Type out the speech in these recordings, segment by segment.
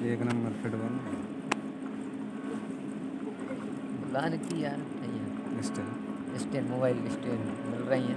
एक number fit बन लान की यार नहीं है स्टिल स्टैंड मोबाइल की स्टैंड मिल रही है।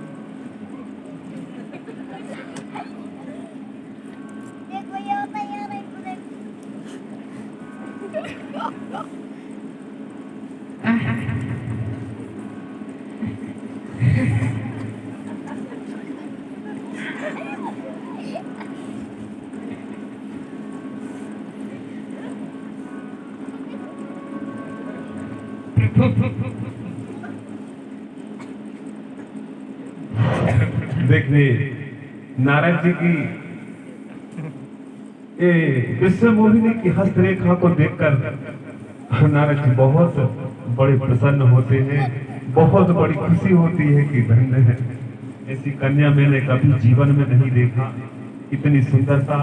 देखिए नारद जी की ये विश्व मोहिनी की हस्तरेखा को देखकर नारद जी बहुत बड़े प्रसन्न होते हैं। बहुत बड़ी खुशी होती है कि धन्य है, ऐसी कन्या मैंने कभी जीवन में नहीं देखा, इतनी सुंदरता।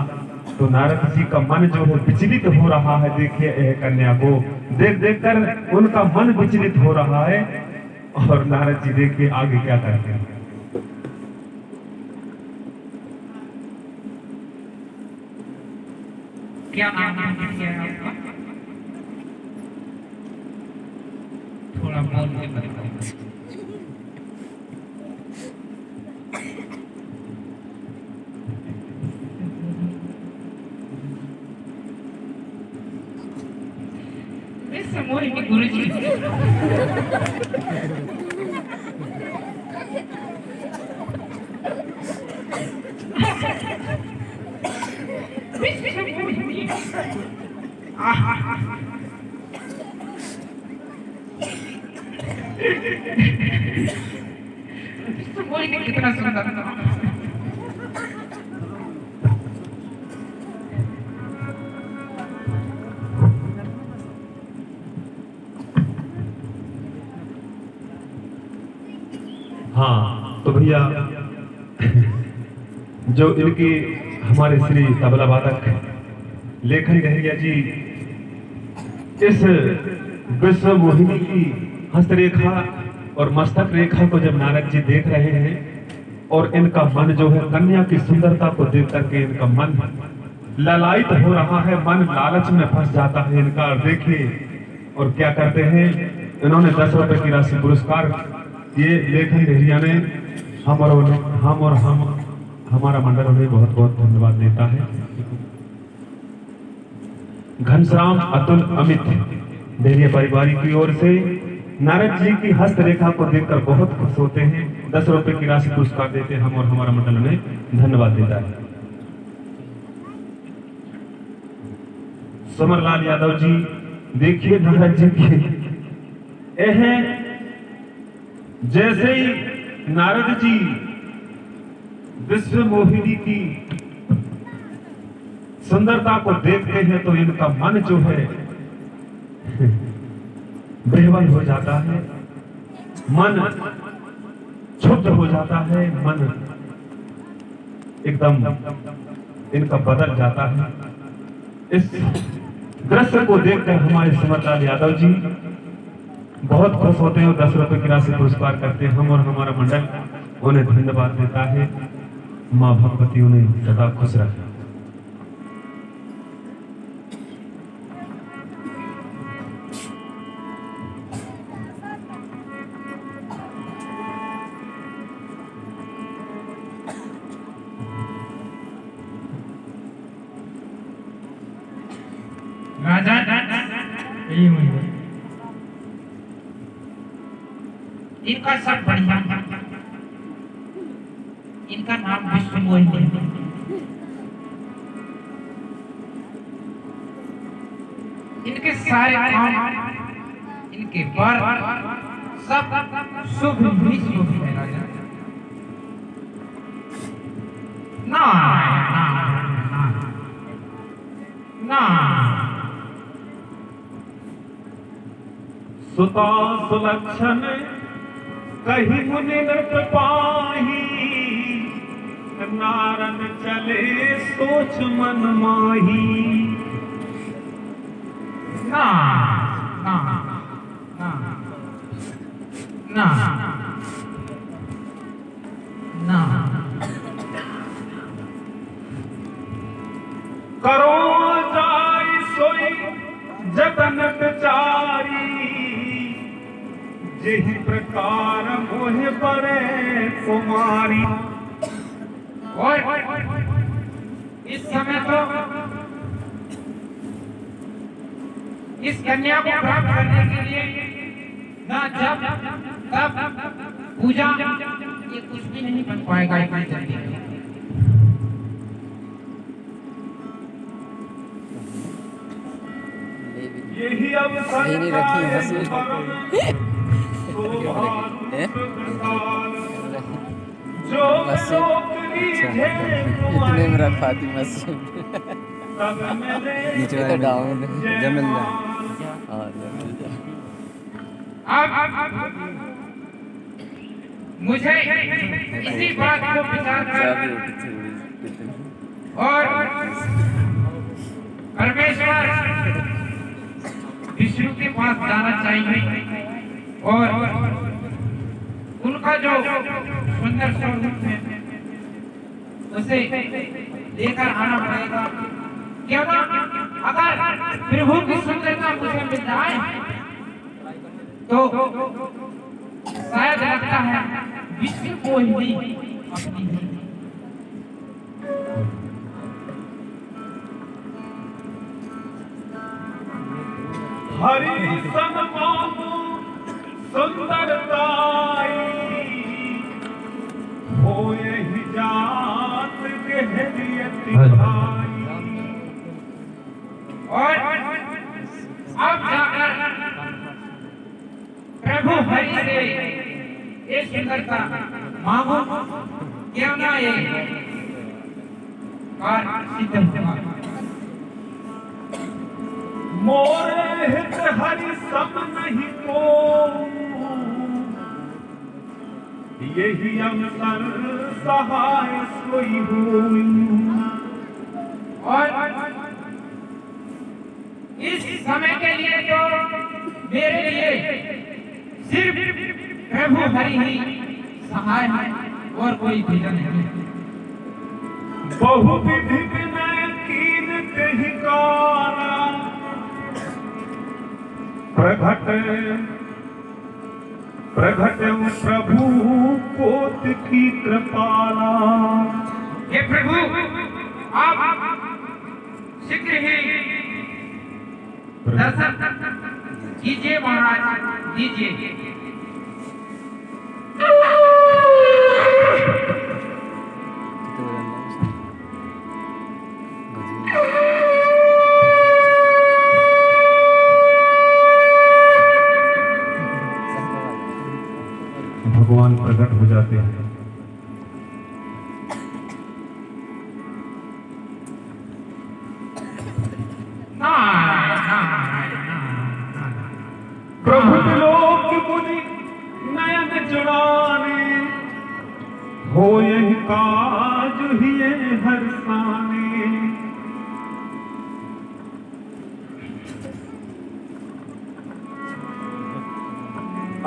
तो नारद जी का मन जो है विचलित हो रहा है। देखिए यह कन्या को देख देख कर उनका मन विचलित हो रहा है। और नारद जी देखिए आगे क्या करते हैं। क्या नाम है आपका? थोड़ा बोल के बताओ। मिस्टर मोहिनी गुरुजी। मिस्टर मोहिनी। मिस्टर मोहिनी कितना सुंदर था। हाँ तो भैया जो इनकी हमारे श्री तबला वादक लेखन गहरिया जी इस विश्व मोहिनी की हस्तरेखा और मस्तक रेखा को जब नारद जी देख रहे हैं और इनका मन जो है कन्या की सुंदरता को देख करके इनका मन ललायित हो रहा है, मन लालच में फंस जाता है इनका। और देखिए और क्या करते हैं, इन्होंने 10 रुपए की राशि पुरस्कार ये लेखन गहरिया ने हम और हमारा मंडल उन्हें बहुत बहुत धन्यवाद देता है। घनश्याम अतुल अमित डेरिया परिवार की ओर से नारद जी की हस्तरेखा को देखकर बहुत खुश होते हैं। 10 रुपए की राशि पुरस्कार देते हैं हम और हमारा मंडल उन्हें धन्यवाद देता है। समरलाल यादव जी देखिए नारद जी की यह जैसे ही नारद जी विश्व मोहिनी की सुंदरता को देखते हैं तो इनका मन जो है बेहवल हो जाता है, मन क्षुब्ध हो जाता है, मन एकदम इनका बदल जाता है। इस दृश्य को देखकर हमारे समरलाल यादव जी बहुत खुश होते हैं और 10 रुपए की राशि पुरस्कार करते हैं हम और हमारा मंडल उन्हें धन्यवाद देता है। माँ भगवती उन्हें सदा खुश रखे। राजा यही हुई इनका सब बढ़िया। इनका नाम विश्व मोहिनी है। इनके सारे काम इनके वर सब शुभ ही शुभ है राजा। ना ना ना ना सुता सुलक्षण कहीं मुनि नट पाही, नारन चले सोच मन माही। ना ना ना ना ना करो जाय यही प्रकार मोहे बड़े कुमारी। और इस समय तो इस कन्या को प्राप्त करने के लिए ना जब तब पूजा ये कुछ भी नहीं बन पाएगा इतनी जल्दी। यही अवसर नहीं नहीं रखी मशीन जो मशीन अच्छा इतने में रखा थी मशीन नीचे तो डाउन जमिल हाँ जमिल अब मुझे इसी बात को विचार कर और परमेश्वर विष्णु के पास जाना चाहिए और उनका जो सुंदर स्वरूप है उसे लेकर आना पड़ेगा। क्यों ना अगर प्रभु की सुंदरता मुझे मिल जाए तो शायद लगता है विष्णु को ही अपनी हरि सन्मानो सुंदरताई हो यही जात गहरियत भाई। और अब जाकर प्रभु हरि से ये सुंदरता मांगो क्यों ना ये कार्य सिद्ध होगा। मोरे हित हरि सम नहीं को यही अवसर सहाय सोई हुई। और इस समय के लिए तो मेरे लिए सिर्फ प्रभु हरि ही सहाय है और कोई भीतर नहीं। बहु विधि विनय कीन कही काला प्रगट प्रगट प्रभु पोत की कृपाला। हे प्रभु आप शीघ्र ही दर्शन कीजिए महाराज दीजिए। भगवान प्रकट हो जाते हैं। प्रभु लोक मुनि नयन जुड़ाने हो यही काज ही हरसाने।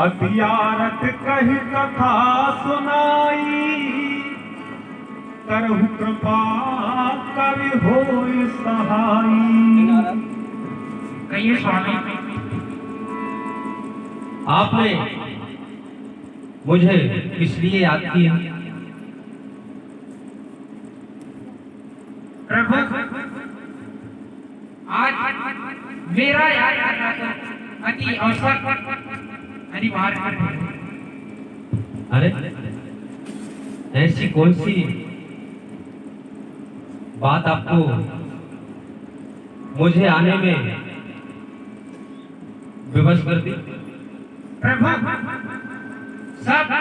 अतियारत कही कथा सुनाई करहु कृपा कवि होय सहाई। कहिए स्वामी। आपने मुझे किस लिए याद किया? प्रभु आज मेरा याद करना तो अति अवसर अनिवार्य है। अरे ऐसी कौन सी बात आपको मुझे आने में विवश कर दी? प्रभु सब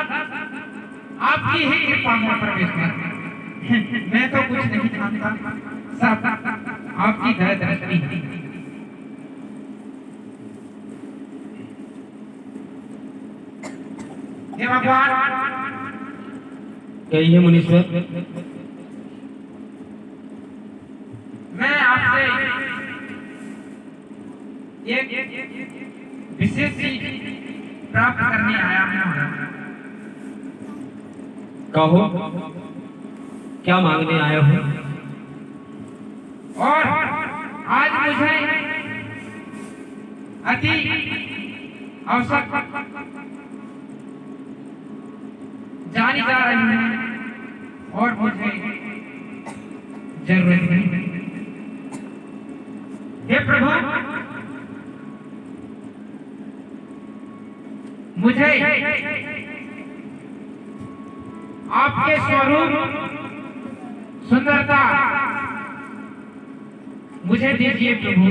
आपकी ही कृपा है परमेश्वर। मैं तो कुछ नहीं जानता, सब आपकी दया दृष्टि। हे भगवान कहिए मुनीश्वर। मैं आपसे एक विशेष चीज प्राप्त करने आया हूँ। कहो क्या मांगने आए हो? और आज मुझे अति अवसर जानी जा रही है और मुझे जरूरत नहीं। हे प्रभु, मुझे आपके स्वरूप सुंदरता मुझे दीजिए प्रभु,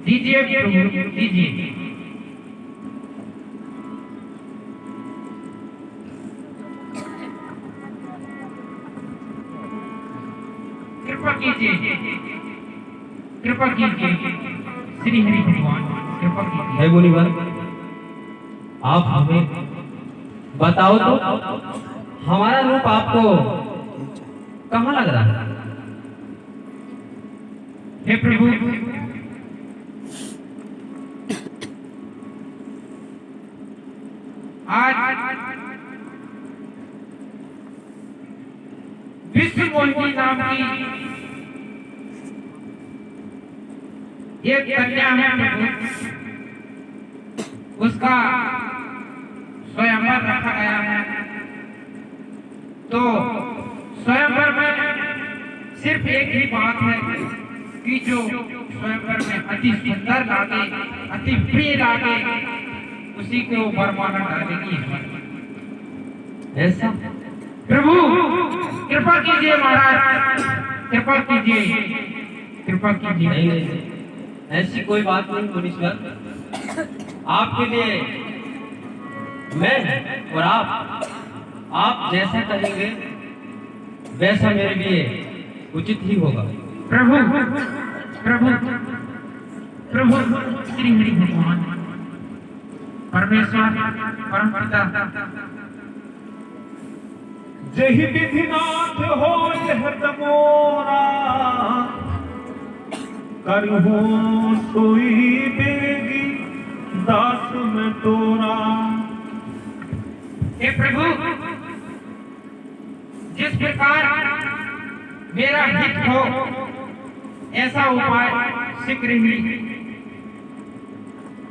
दीजिए प्रभु, दीजिए। कृपा कीजिए, कृपा कीजिए श्री हरि भगवान, कृपा कीजिए। हे मुनिवर, आप हमें बताओ तो हमारा रूप आपको कहाँ लग रहा है? हे प्रभु, आज विश्व मोहिनी नाम की एक कन्या है प्रभु, उसका स्वयंवर रखा गया है। तो स्वयंवर में सिर्फ एक ही बात है कि जो स्वयंवर में अति सुंदर लागे, अति प्रिय लागे, उसी को वरमाला डालेगी ऐसा? प्रभु कृपा कीजिए महाराज, कृपा कीजिए, कृपा कीजिए। नहीं, ऐसी कोई बात नहीं मुनीश्वर। आपके लिए मैं और आप जैसा कहेंगे वैसा मेरे लिए उचित ही होगा। प्रभु प्रभु प्रभु श्री हरि भगवान परमेश्वर परम पिता, जही विधिनाथ हो यह तमोरा, करहु सोई बेगी दास में तोरा। हे प्रभु, जिस प्रकार मेरा हित हो ऐसा उपाय शीघ्र ही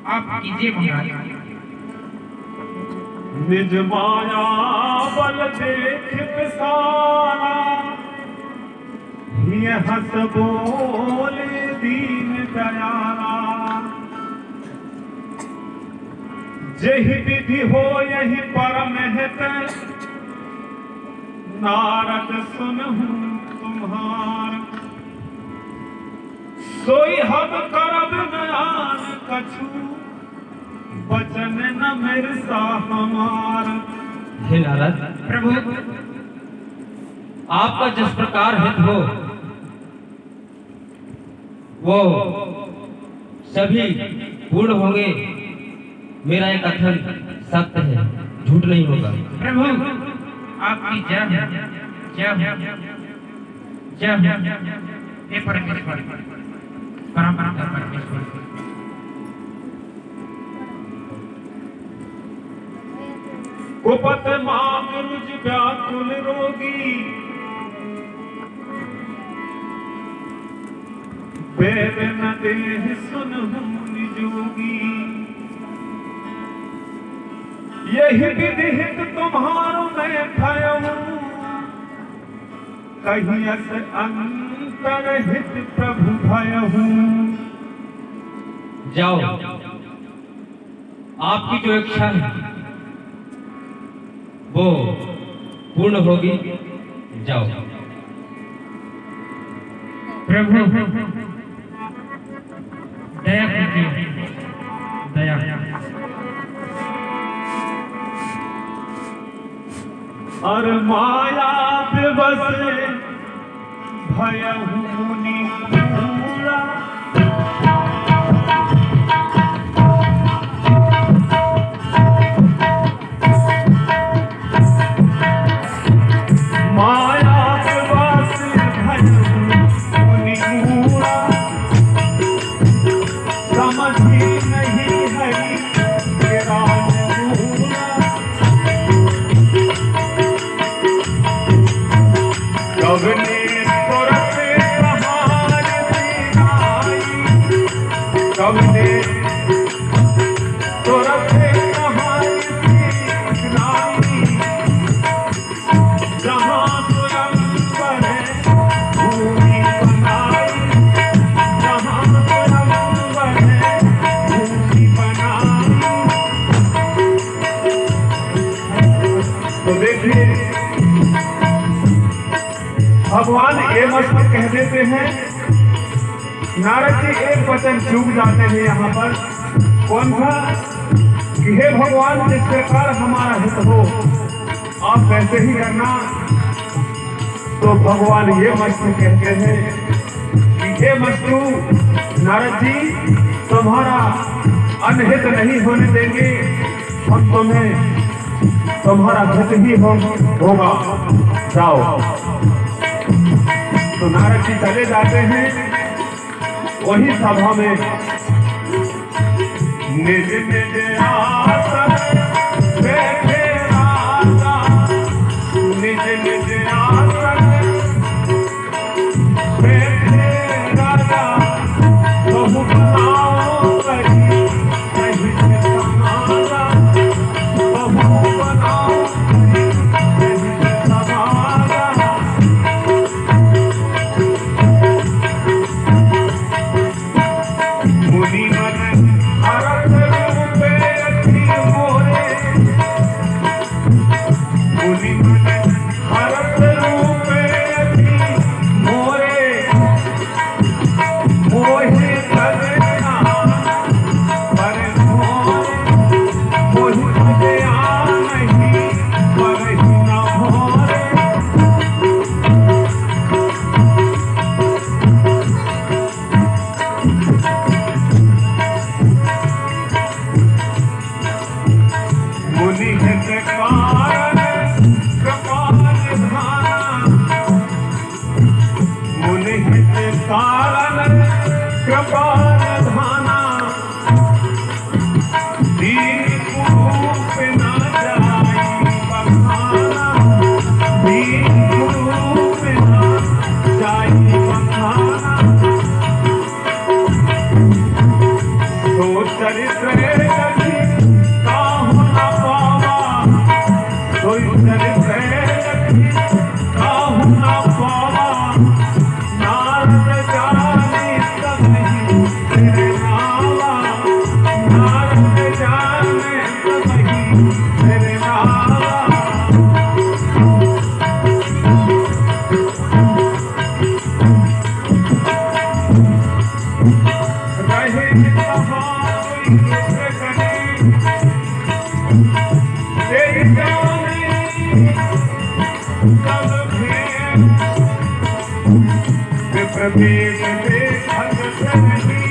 आप कीजिए महाराज। निज माया बल देख विसारा, यह हंस बोले दीन दयाला। जही विधि हो यही परम हित, नारद सुनहु तुम्हार। सोई हम करब नयान कछु, बचन न मिर्सा हमार। हे नारद प्रभु, आपका जिस प्रकार हित हो वो सभी पूर्ण होंगे। मेरा एक कथन सत्य है, झूठ नहीं होगा। प्रभु आपकी जय जय जय हे परमेश्वर, परम परमेश्वर। कुपत माग रुज व्याकुल रोगी, वेद न देह सुनहु निजोगी। यही विधि हित तुम्हारो मैं भयहु, कहीं अस अंतर हित प्रभु भयहु। जाओ, आपकी जो इच्छा है वो पूर्ण होगी। जाओ। प्रभु दया कीजिए, दया। और माया विवश भयहु निपूरा। माया विवश भयहु निपूरा, समझी नहीं हरि तेरा पूरा। कवने तुरते कहार दिखाई, कवने तुरते कहार दिखाई। नारद जी एक वचन चूक जाते हैं यहाँ पर, कौन सा? कि हे भगवान, जिस प्रकार हमारा हित हो आप वैसे ही करना। तो भगवान ये मस्तु कहते हैं कि हे मस्तु, नारद जी तुम्हारा अनहित नहीं होने देंगे, हम तुम्हें तुम्हारा हित ही होगा, जाओ। तो नारद जी चले जाते हैं। वही सभा में निज निज आसन बैठे राजा, निज निज आसन बैठे राजा, बहु बनाओ कहीं कहीं से समाजा, बहु बनाओ कहीं से समाजा। मुनि मन हरत रूपे अति मोरे, मुनि मन हरत रूपे अति मोरे, मोहि सजना पर मोरे, मोहि सजना नहीं पर न मोरे। मुनि हित कारण कृपा निधाना, मुनि हित कारण कृपा निधाना, दीन रूप न जाई बखाना, दीन रूप न जाई बखाना। तो चरित्र रखी काहू न पावा, कोई चरित्र रखी काहू न पावा, नारद जाने सब ही तेरे नावा, नारद जाने सब ही तेरे नावा। रहे कहाँ कोई कहे, तेरी जाने सब भेद, विप्रवेश देखत नहीं,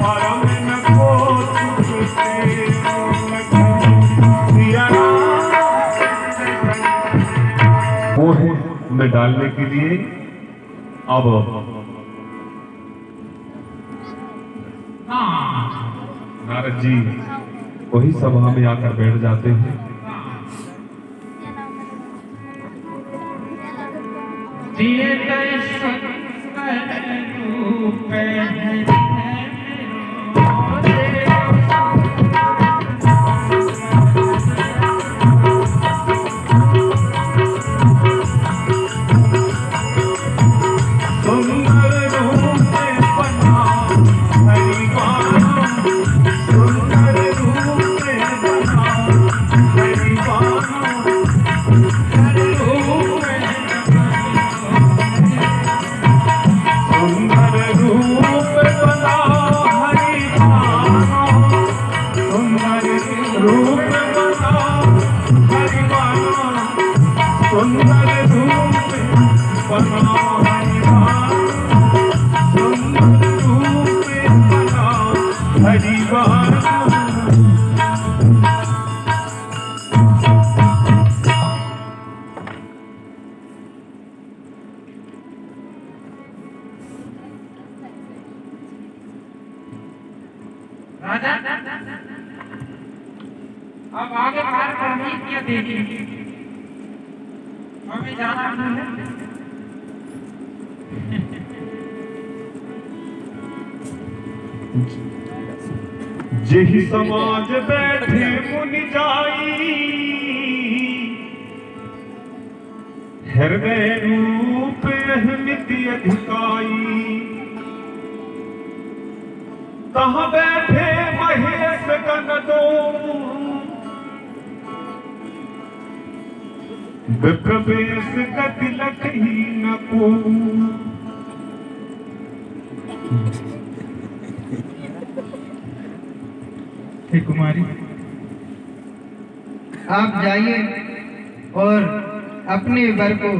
परम न को तुझ से सिया राम। मोह में डालने के लिए अब नारद जी वही सभा में आकर बैठ जाते हैं। दिए दर्शन रूप सुंदर रूप बना हरिवाना, सुंदर रूप बना हरिवाना, सुंदर रूप बना हरिवाना, सुंदर रूप बना हरिवाना, सुंदर रूप बना हरिवाना, सुंदर रूप बना हरिवाना। राजा अब आगे कार्यक्रम नहीं किया देखिए, हमें जाना है। जेहि समाज बैठे मुनि जाई, हृदय रूप अहमिति अधिकाई, तहाँ बैठे महेश गण दो, विप्रवेश गति लखही न को। हे कुमारी, आप जाइए और अपने वर को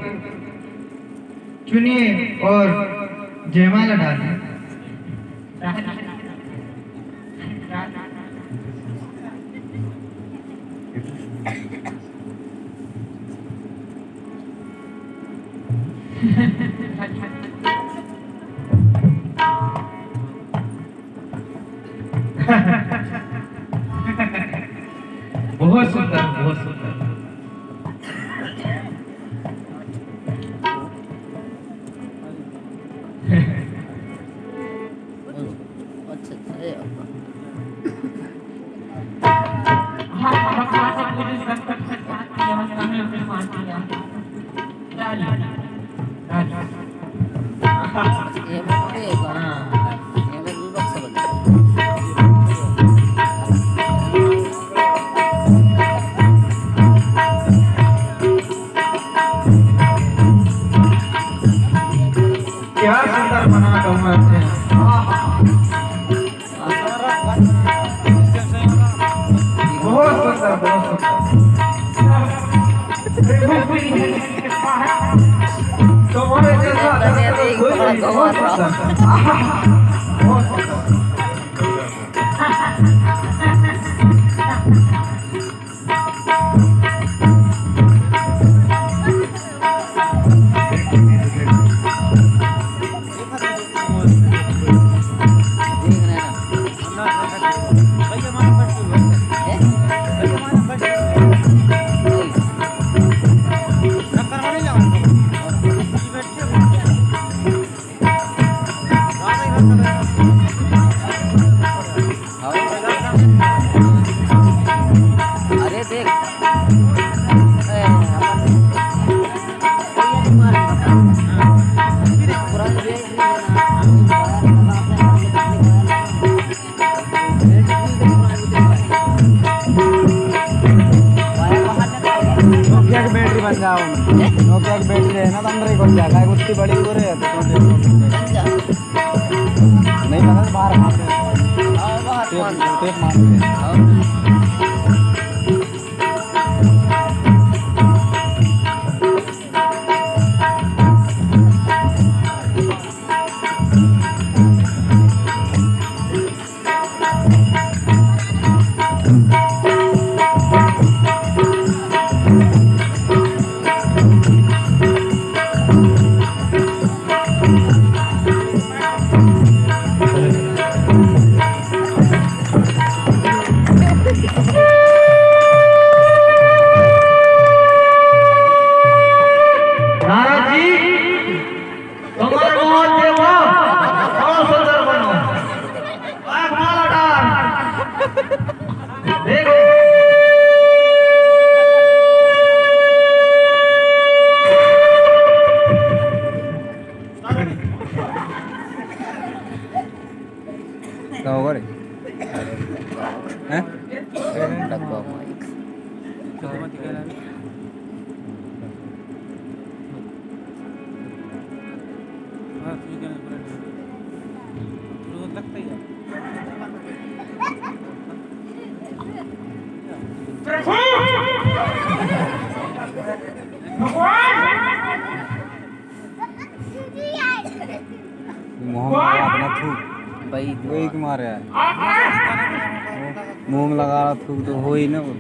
चुनिए और जयमाला डालिए। बहुत सुंदर, बहुत सुंदर। क्या सुंदर बना कमर है। बहुत सुंदर, बहुत सुंदर। तुम्हारे जैसा कोई नहीं, बहुत सुंदर, बहुत सुंदर। अरे देख नोकिया की बैटरी बन जाओ, नोकिया की बैटरी है ना, तो अंदर ही घुस जाता है, उसकी बड़ी हो रही है नहीं पता, बाहर मारते हैं, टेप मारते हैं। क्या होगा रे? हैं? डब्बा माइक मोहम्मद अपना थूक भाई वही की मारे है, मुंह में लगा रहा थूक तो हो ही ना वो।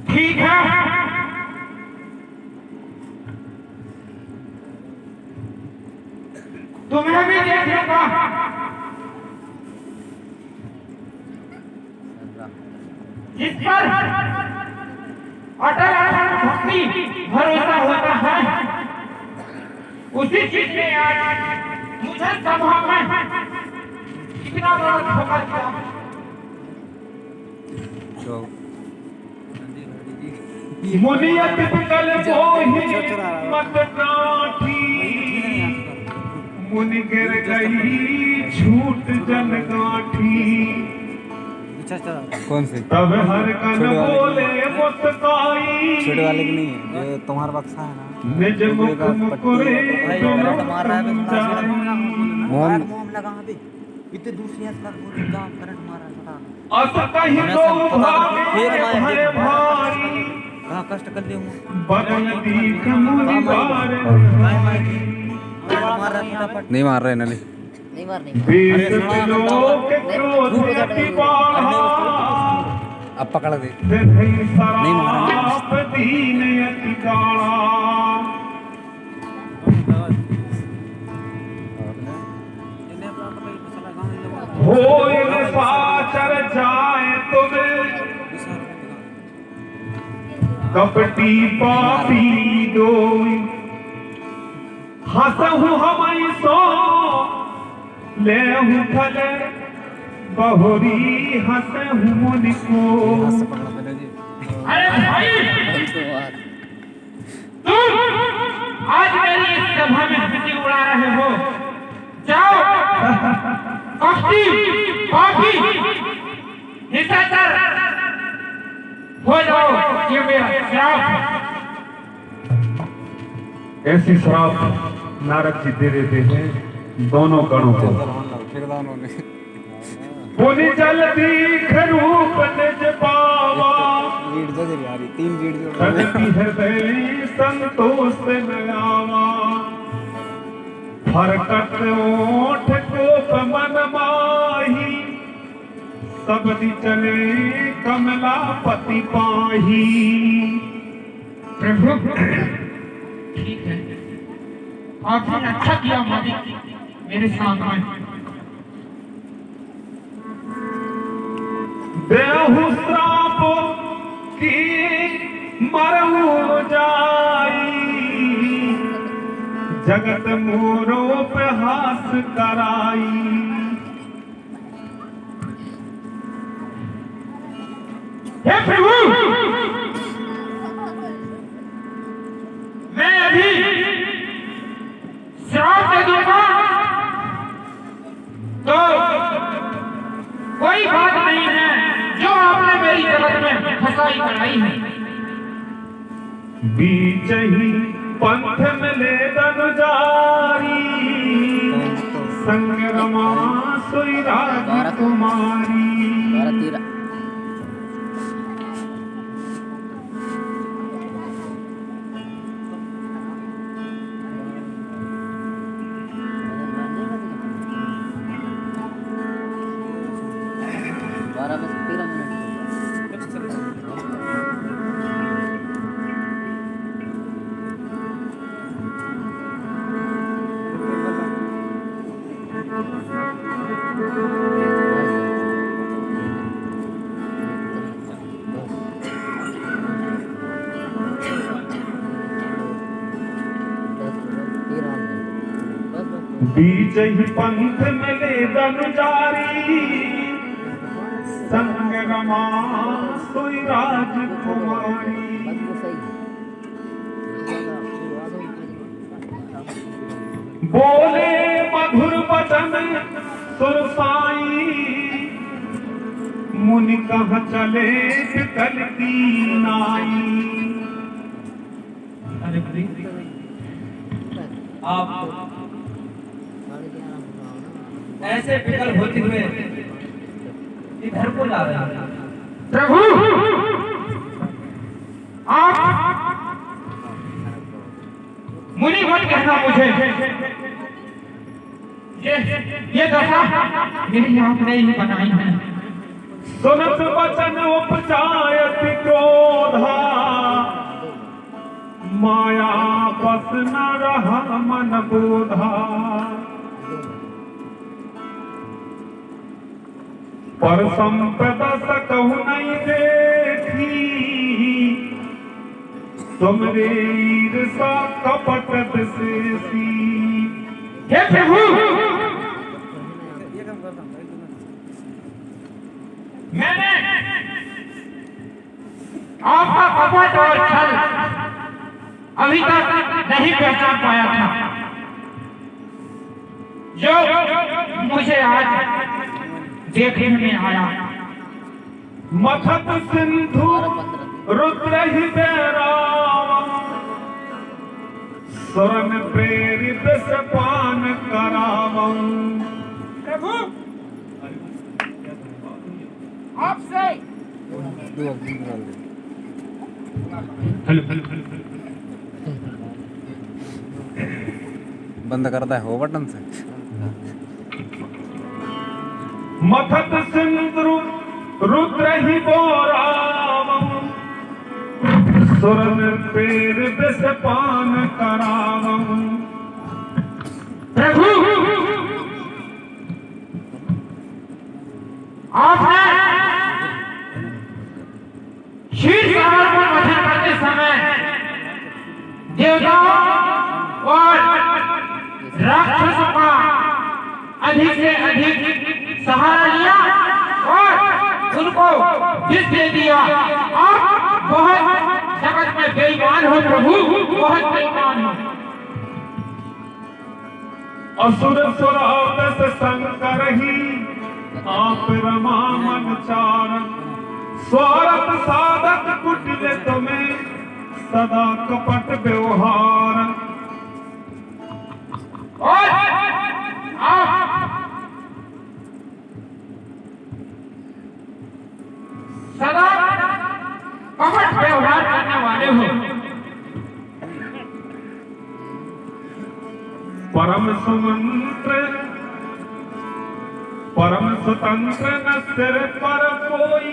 ठीक है, तुम्हें भी देखूंगा। जिस पर अटल भक्ति भरोसा होता है, उसी चीज ने आज मुझे सभा में इतना बड़ा धोखा दिया। मुनियत कल मोही मत काठी, मुनि गिर गई छूट जन गाठी। अच्छा अच्छा कौन सी तब हर कन छोटे वाले बोले मुस्काई छोटे वाले की नहीं है जो तुम्हारा बक्सा है ना निज मुख मुकुरे मार रहा है मोहन इतने दूसरी करंट मार रहा है अस कहीं तो भागे भय भारी कहाँ कष्ट कर दे बदन दीख मुनि बार नहीं मार रहे नली नहीं मारनी बीस दिनों के क्रोध अति बाढ़ा अब पकड़ दे नहीं सराप दीन अति काढ़ा होय साचर जाए तुम्हें कपटी पापी दोई हंसहु हमई सो लेहु खले बहुरी हंसहु मुनि को पकड़ पहले जी अरे भाई तुम आज मेरी इस सभा में हंसी उड़ा रहे हो। जाओ कपटी पापी हिंसाचार हो जाओ, ये मेरा श्राप है। ऐसी श्राप नारद जी दे देते हैं दोनों गणों को। फिर उन्होंने पुनि जल दीख रूप निज पावा लीड जो दे रही तीन लीड जो कनकी हृदय संतोष नयावा फरकत ओठ कोप मन माही सबदि चले कमला पति पाही। प्रभु ठीक है, आपने अच्छा किया मालिक मेरे सामने। देहु श्राप की मरहु जाई जगत मोरो पे हास कराई। हे प्रभु, मैं अभी श्राप दे दूंगा तो कोई बात नहीं है जो आपने मेरी जगत में फसाई कराई है। बीच ही पंथ मिले दनुजारी संग रमा सोई राजकुमारी। बीच ही पंथ मिले दनुजारी संग रमा सोई राजकुमारी। बोले मधुर वचन सुरसाई मुनि कहाँ चले कल की नाई। अरे प्लीज आप ऐसे विकल होते हुए इधर को ला रहे हैं। प्रभु आप मुनि मत कहना मुझे, ये दशा मेरी आपने ही बनाई है। सुनत वचन उपजायत क्रोधा माया बस न रहा मन बोधा। पर संपदा सकहु नहीं देखी तुमरे ईर्षा कपट विशेषी। हे प्रभु मैंने आपका कपट और छल अभी तक नहीं पहचान पाया था, जो मुझे आज देखने में आया। मथत सिंधु रुद्र ही बैरावम स्वरन प्रेरित सपान करावम। प्रभु आपसे बंद करता है हो बटन से। मथत सिंधु रुद्र ही बोरावम सुरन प्रेरित सपान करावम। प्रभु आपने शीर्ष सागर को मथन करते समय देवताओं और राक्षसों का अधिक से अधिक सहारा लिया और उनको जिस दे दिया। आप बहुत जगत में बेईमान हो प्रभु, बहुत बेईमान हो। असुर सुरावत संकर ही आप रमा मन चारण स्वार्थ साधक कुटिल तुम्हें सदा कपट व्यवहार। और आप सदा कपट व्यवहार करने वाले हो। परम सुमंत्र परम स्वतंत्र न सिर पर कोई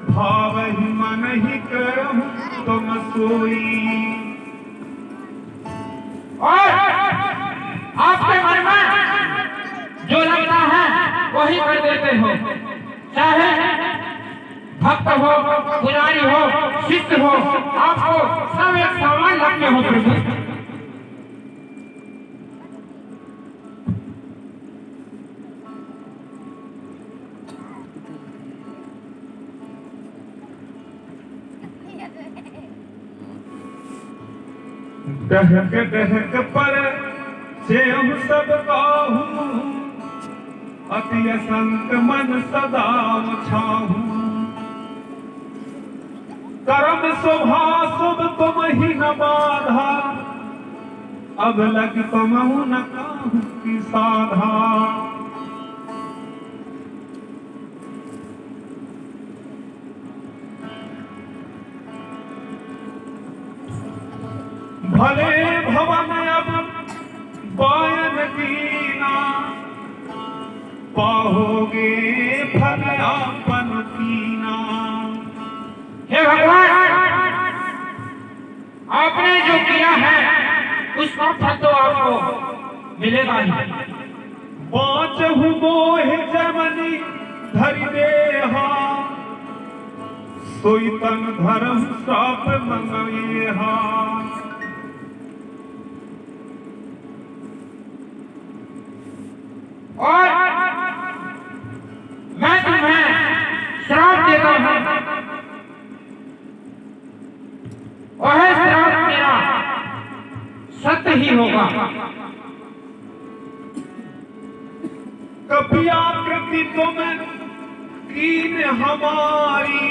भाव ही मन ही करहु तुम सोई। और आपके मन में जो लगता है वही कर देते हो, चाहे भक्त हो, पुजारी हो, शिष्य हो, आपको सब एक समान लगते हो प्रभु। दहक दहक पर से हम सब काहू अति असंक मन सदा छाहू। कर्म शोभा शुभ तुम ही न बाधा अब लग तुम न काहू की साधा। भले भवन अब बायन दीना पाहोगे फल आपन कीना। हे भगवान, आपने जो किया है उसका फल तो आपको मिलेगा ही। पांचहु मोह जमनी धरि देहा सोई तन धर्म श्राप मंगेहा। और मैं तुम्हें श्राप देता हूं, वह श्राप मेरा सत्य ही होगा। कभी आकृति तुम कीन हमारी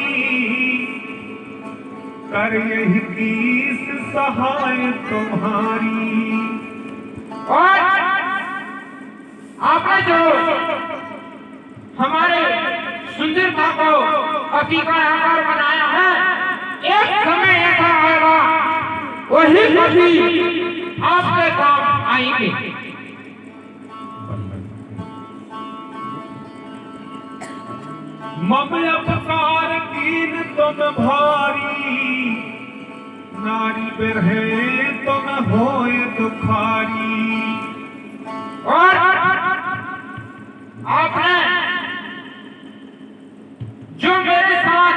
कर यही कीस सहाय तुम्हारी। और आपने जो हमारे सुंदरता को हकीकत आकार बनाया है, एक समय ऐसा आएगा वही कभी आपके काम आएंगे। मम अपकार कीन तुम भारी नारी बिरहे तुम होए दुखारी। और आपने जो मेरे साथ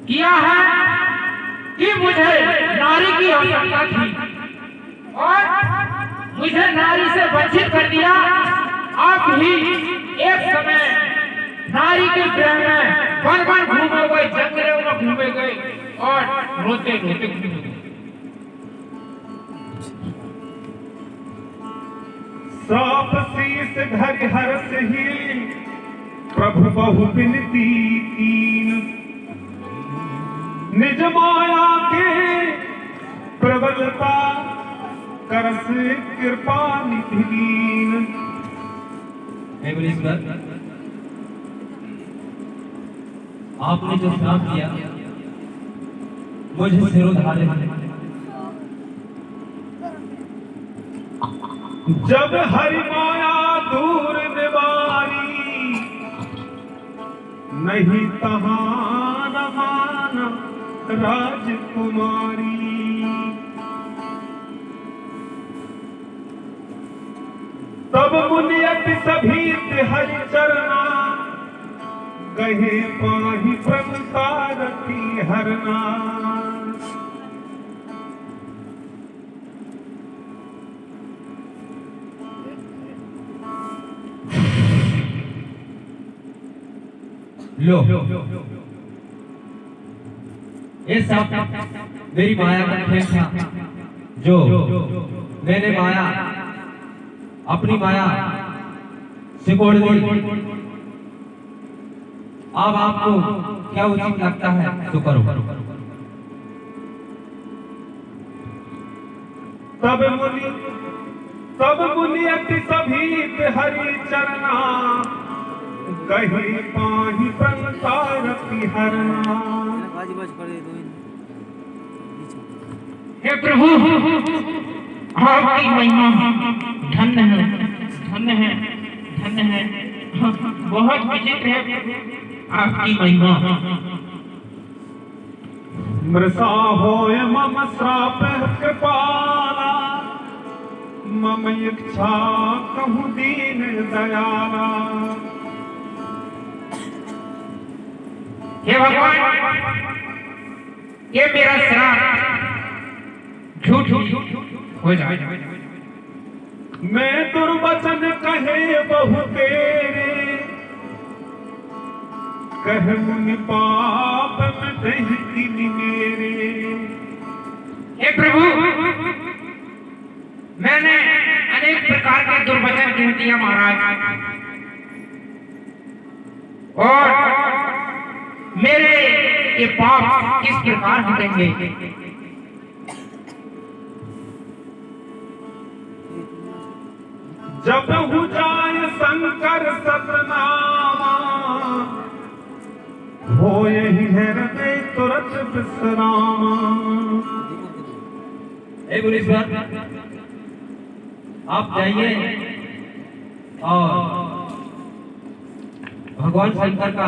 किया है कि मुझे नारी की आवश्यकता थी और मुझे नारी से वंचित कर दिया। आप ही एक समय नारी के प्रेम में वन वन घूमे गए, जंगलों में घूमे गए और रोते रोते घूमे गए। साप शीस धर हर्ष ही प्रभु बहु विनती कीन, निज माया के प्रबलता करस कृपा निधि दीन। आपने जो श्राप किया मुझे सिरोधार्य है। जब हरि माया दूर निवारी, नहीं तहां न माना राजकुमारी। तब मुनियत सभी हरि चरना, कहे पाहि प्रभु सारथी हरना। लो ये सब मेरी माया का खेल था, जो मैंने माया अपनी माया सिकोड़ दी। अब आपको क्या उचित लगता है तो करो। तब मुनि अति सभी हरि चरना, कही पाहि संसार हरना। हे प्रभु, आपकी महिमा धन्य है, धन्य है, धन्य है। बहुत विचित्र है आपकी महिमा। मृषा होय मम श्राप कृपाला, मम इच्छा कहूँ दीन दयाला। हे भगवान, ये मेरा श्राप झूठ हो जाए। मैं दुर्वचन कहे बहु तेरे, कह मुनि पाप में दही मेरे। हे प्रभु, मैंने अनेक प्रकार के दुर्वचन कह दिया महाराज, और मेरे ये पाप किस प्रकार हटेंगे? जब हो जाए शंकर सतनामा, हो यही हृदय तुरंत विश्रामा। मुनीश्वर, आप जाइए और भगवान शंकर का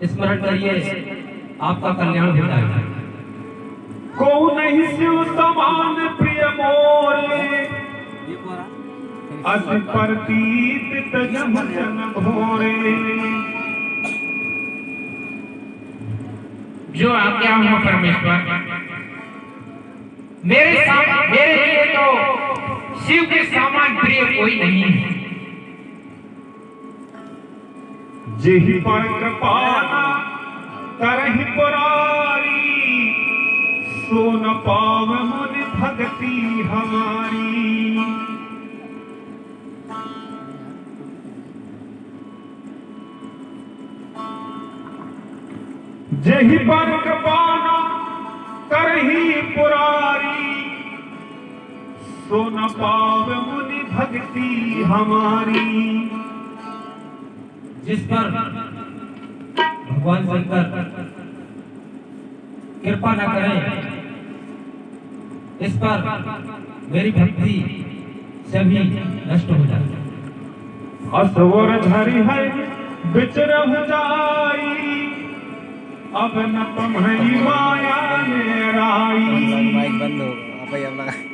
स्मरण करिए, आपका कल्याण हो जाएगा। को नहीं शिव समान प्रिय मोरे, अस प्रतीत तजम जन भोरे। जो आज्ञा हो परमेश्वर। मेरे लिए तो शिव के समान प्रिय कोई नहीं है। जेहि पर कृपाना करहि पुरारी, सो न पाव मुनि भक्ति हमारी। जेहि पर कृपाना करहि पुरारी, सो न पाव मुनि भक्ति हमारी। जिस पर भगवान शंकर कृपा न करें, इस पर मेरी भक्ति सभी नष्ट हो जाए। असवर धरि है विचरह जाई, अब न तुम्हारी माया मेराई। माइक बंद हो, apa yang lagi?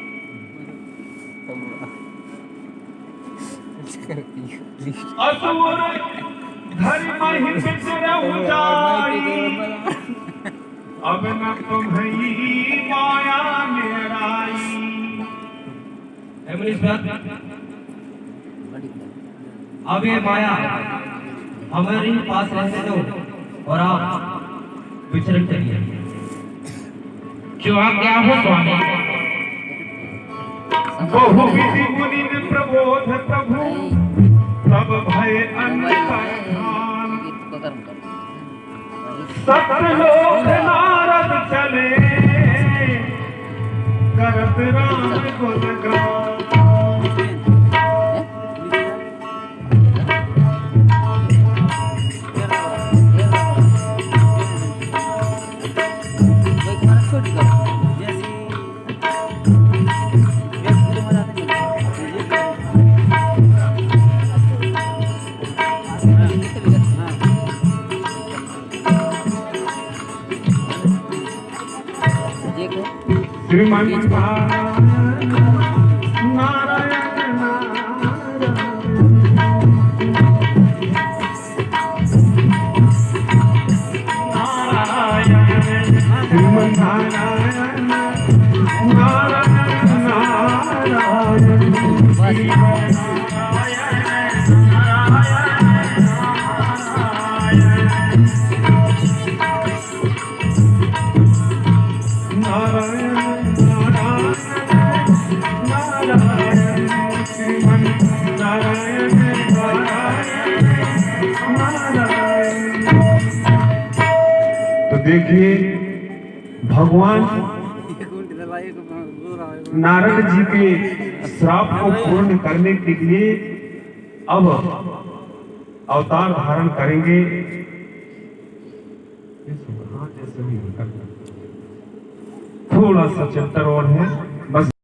असवर धरि महि विचरह जाई, अब न तुम्हारी माया मेराई। अब ये माया हमारे पास रहने दो और आप विचरण करिए। जो आज्ञा हो स्वामी। बहु विधि मुनि प्रबोध प्रभु, सब भय अंतकाल सतलोक नारद चले करत राम गुणगान। श्रीमन नारायण नारायण नारायण श्रीमन नारायण नारायण तो देखिए भगवान नारद जी के श्राप को पूर्ण करने के लिए अब अवतार धारण करेंगे। थोड़ा सा चैप्टर और है बस।